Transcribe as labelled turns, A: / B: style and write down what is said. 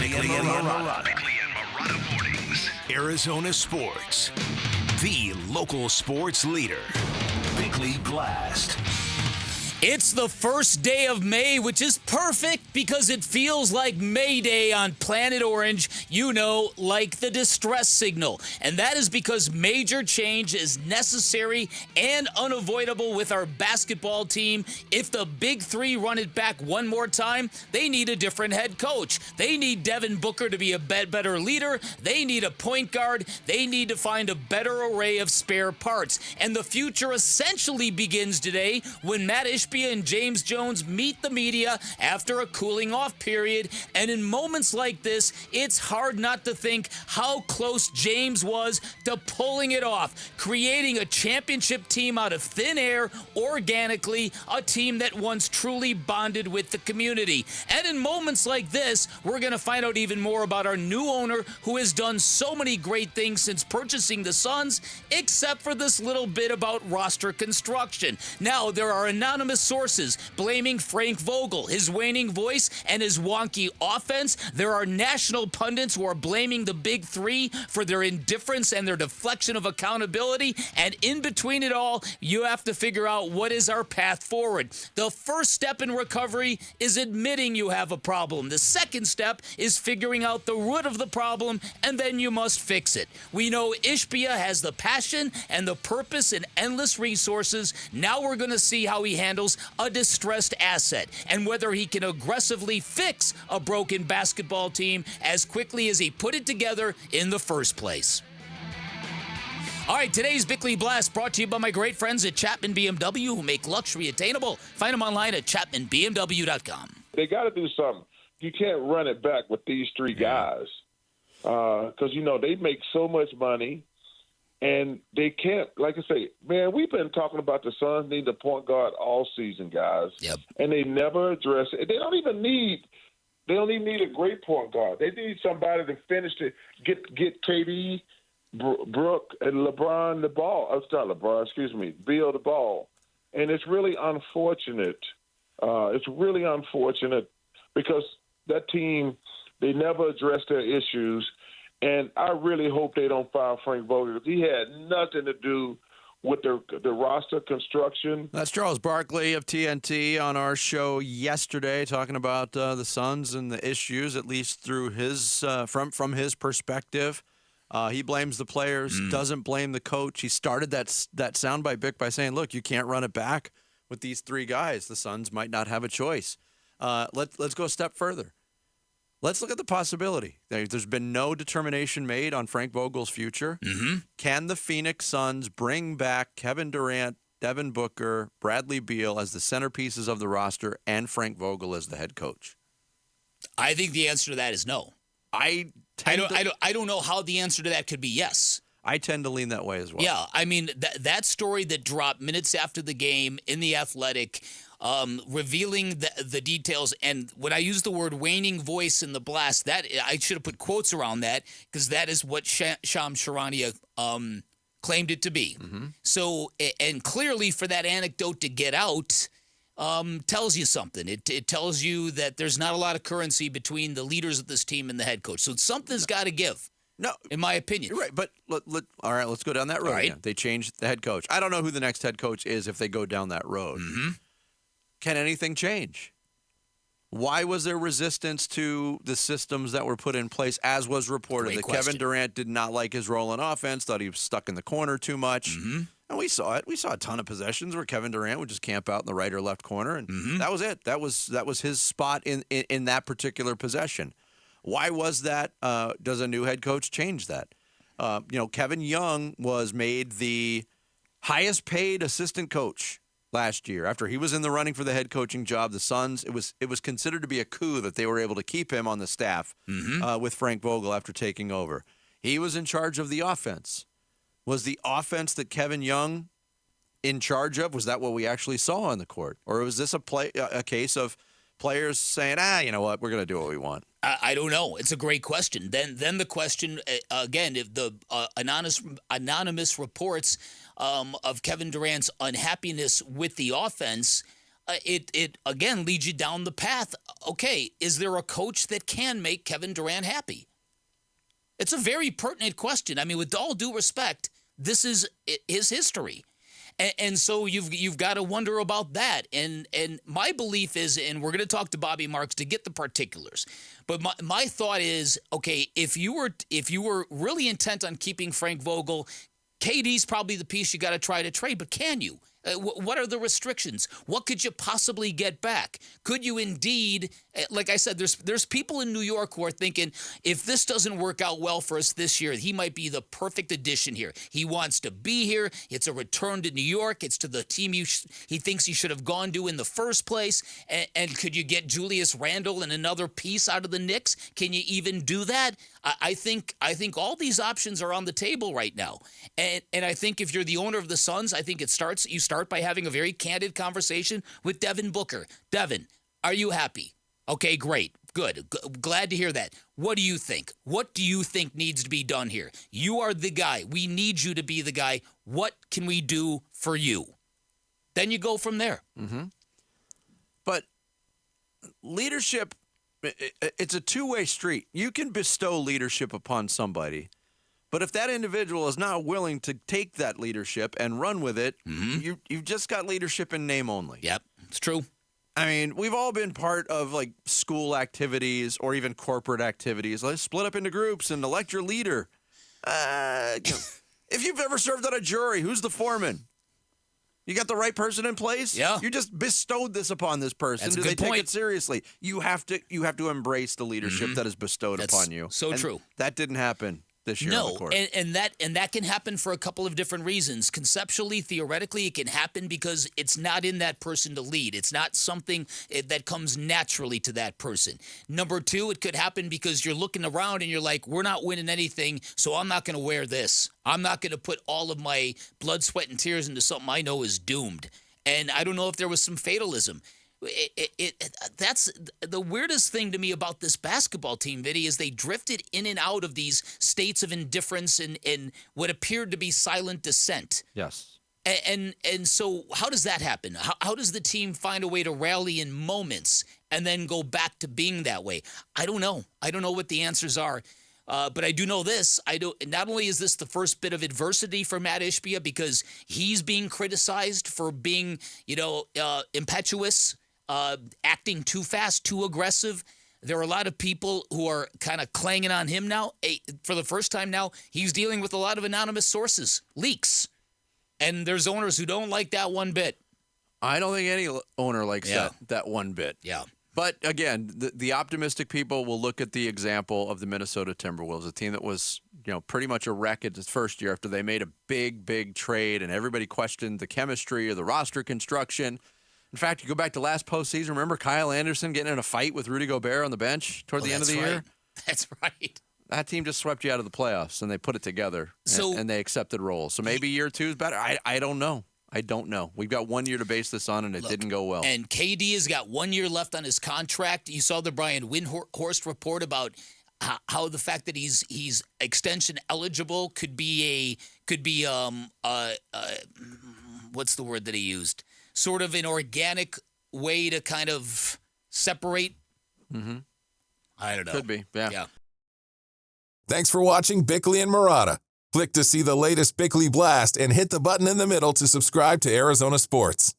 A: Bickley and Marotta Mornings. Arizona Sports. The local sports leader. Bickley Blast.
B: It's the first day of May, which is perfect because it feels like May Day on Planet Orange, like the distress signal. And that is because major change is necessary and unavoidable with our basketball team. If the big three run it back one more time, they need a different head coach. They need Devin Booker to be a better leader. They need a point guard. They need to find a better array of spare parts. And the future essentially begins today when Matt Ishbia and James Jones meet the media after a cooling off period. And in moments like this, it's hard not to think how close James was to pulling it off, creating a championship team out of thin air organically, a team that once truly bonded with the community. And in moments like this, we're going to find out even more about our new owner who has done so many great things since purchasing the Suns, except for this little bit about roster construction. Now, there are anonymous sources blaming Frank Vogel, his waning voice, and his wonky offense. There are national pundits who are blaming the big three for their indifference and their deflection of accountability. And in between it all, you have to figure out what is our path forward. The first step in recovery is admitting you have a problem. The second step is figuring out the root of the problem, and then you must fix it. We know Ishbia has the passion and the purpose and endless resources. Now we're going to see how he handles a distressed asset and whether he can aggressively fix a broken basketball team as quickly as he put it together in the first place. All right, today's Bickley Blast brought to you by my great friends at Chapman BMW who make luxury attainable. Find them online at chapmanbmw.com.
C: They got to do something. You can't run it back with these three guys because, they make so much money. And they can't, like I say, man, we've been talking about the Suns need a point guard all season, guys.
B: Yep. And
C: they never address it. They don't even need a great point guard. They need somebody to finish to get KD, Brooke, and LeBron the ball. Oh, it's not LeBron, excuse me, Bill the ball. And it's really unfortunate. Because that team, they never address their issues. And I really hope they don't fire Frank Vogel because he had nothing to do with the roster construction.
D: That's Charles Barkley of TNT on our show yesterday talking about the Suns and the issues, at least through his from his perspective. He blames the players, doesn't blame the coach. He started that soundbite, Bick, by saying, look, you can't run it back with these three guys. The Suns might not have a choice. Let's go a step further. Let's look at the possibility. There's been no determination made on Frank Vogel's future. Mm-hmm. Can the Phoenix Suns bring back Kevin Durant, Devin Booker, Bradley Beal as the centerpieces of the roster and Frank Vogel as the head coach?
B: I think the answer to that is no. I don't know how the answer to that could be yes.
D: I tend to lean that way as well.
B: Yeah, I mean, that story that dropped minutes after the game in The Athletic, revealing the details, and when I use the word waning voice in the blast, that I should have put quotes around that because that is what Shams Charania claimed it to be. Mm-hmm. So, and clearly for that anecdote to get out, tells you something. It tells you that there's not a lot of currency between the leaders of this team and the head coach. So something's got to give.
D: No,
B: in my opinion.
D: You're right, but all right, let's go down that road again. They changed the head coach. I don't know who the next head coach is if they go down that road. Mm-hmm. Can anything change? Why was there resistance to the systems that were put in place, as was reported? That Kevin Durant did not like his role in offense, thought he was stuck in the corner too much. Mm-hmm. And we saw it. We saw a ton of possessions where Kevin Durant would just camp out in the right or left corner, and that was it. That was his spot in that particular possession. Why was that? Does a new head coach change that? Kevin Young was made the highest paid assistant coach last year after he was in the running for the head coaching job. The Suns, it was considered to be a coup that they were able to keep him on the staff with Frank Vogel after taking over. He was in charge of the offense. Was the offense that Kevin Young in charge of, was that what we actually saw on the court? Or was this a case of players saying, you know what, we're going to do what we want?
B: I don't know. It's a great question. Then the question, again, if the anonymous reports of Kevin Durant's unhappiness with the offense, it again leads you down the path. Okay, is there a coach that can make Kevin Durant happy? It's a very pertinent question. I mean, with all due respect, this is his history. And so you've got to wonder about that. And my belief is, and we're going to talk to Bobby Marks to get the particulars, but my thought is, okay, if you were really intent on keeping Frank Vogel, KD's probably the piece you got to try to trade, but can you? What are the restrictions? What could you possibly get back? Could you indeed, like I said, there's people in New York who are thinking, if this doesn't work out well for us this year, he might be the perfect addition here. He wants to be here. It's a return to New York. It's to the team he thinks he should have gone to in the first place. And could you get Julius Randle and another piece out of the Knicks? Can you even do that? I think all these options are on the table right now. And I think if you're the owner of the Suns, I think you start by having a very candid conversation with Devin Booker. Devin, are you happy? Okay, great. Good. Glad to hear that. What do you think? What do you think needs to be done here? You are the guy. We need you to be the guy. What can we do for you? Then you go from there.
D: Mm-hmm. But leadership, it's a two-way street. You can bestow leadership upon somebody, but if that individual is not willing to take that leadership and run with it, you've just got leadership in name only.
B: Yep, it's true.
D: I mean, we've all been part of like school activities or even corporate activities. Let's split up into groups and elect your leader. If you've ever served on a jury, who's the foreman? You got the right person in place?
B: Yeah.
D: You just bestowed this upon this person.
B: That's a
D: Do they
B: good
D: take
B: point.
D: it seriously? You have to embrace the leadership that is bestowed upon you.
B: So
D: And
B: true.
D: That didn't happen this year on the
B: No,
D: court.
B: and that can happen for a couple of different reasons. Conceptually, theoretically, it can happen because it's not in that person to lead. It's not something that comes naturally to that person. Number two, it could happen because you're looking around and you're like, we're not winning anything, so I'm not going to wear this. I'm not going to put all of my blood, sweat, and tears into something I know is doomed. And I don't know if there was some fatalism. That's the weirdest thing to me about this basketball team, Vinny, is they drifted in and out of these states of indifference and what appeared to be silent dissent.
D: Yes.
B: And so how does that happen? How does the team find a way to rally in moments and then go back to being that way? I don't know. I don't know what the answers are. But I do know this. Not only is this the first bit of adversity for Matt Ishbia because he's being criticized for being, impetuous, acting too fast, too aggressive. There are a lot of people who are kind of clanging on him now. For the first time now, he's dealing with a lot of anonymous sources, leaks. And there's owners who don't like that one bit.
D: I don't think any owner likes that one bit.
B: Yeah.
D: But again, the optimistic people will look at the example of the Minnesota Timberwolves, a team that was, pretty much a wreck at its first year after they made a big trade and everybody questioned the chemistry or the roster construction. In fact, you go back to last postseason, remember Kyle Anderson getting in a fight with Rudy Gobert on the bench toward the end of the year?
B: That's right.
D: That team just swept you out of the playoffs, and they put it together, and they accepted roles. So maybe year two is better. I don't know. I don't know. We've got 1 year to base this on, and it didn't go well.
B: And KD has got 1 year left on his contract. You saw the Brian Windhorst report about how the fact that he's extension eligible could be what's the word that he used? Sort of an organic way to kind of separate.
D: Mm-hmm.
B: I don't know.
D: Could be. Yeah.
E: Thanks for watching Bickley and Marotta. Click to see the latest Bickley Blast and hit the button in the middle to subscribe to Arizona Sports.